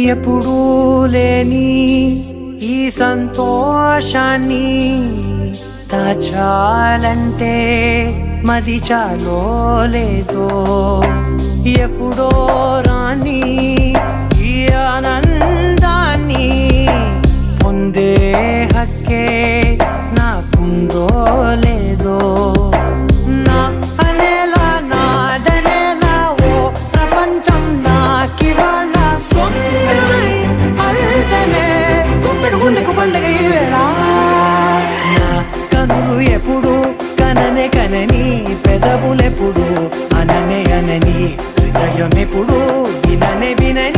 ఎప్పుడూ లేని ఈ సంతోషాన్ని దాచాలంటే మది చాలో లేదో ఎప్పుడో రాని ఈ ఆనందాన్ని పొందే హక్కే నాకుందో లేదో నా అనేలా నాదనేలా ఓ ప్రపంచం నాకివాళ్ళ సొంతమై అల్దనే గుప్పెడు గుండెకు పండగ ఈ వేళ నా కనులు ఎప్పుడు కననే కనని పెదవులెప్పుడు అననే అనని హృదయం ఎప్పుడు విననే వినని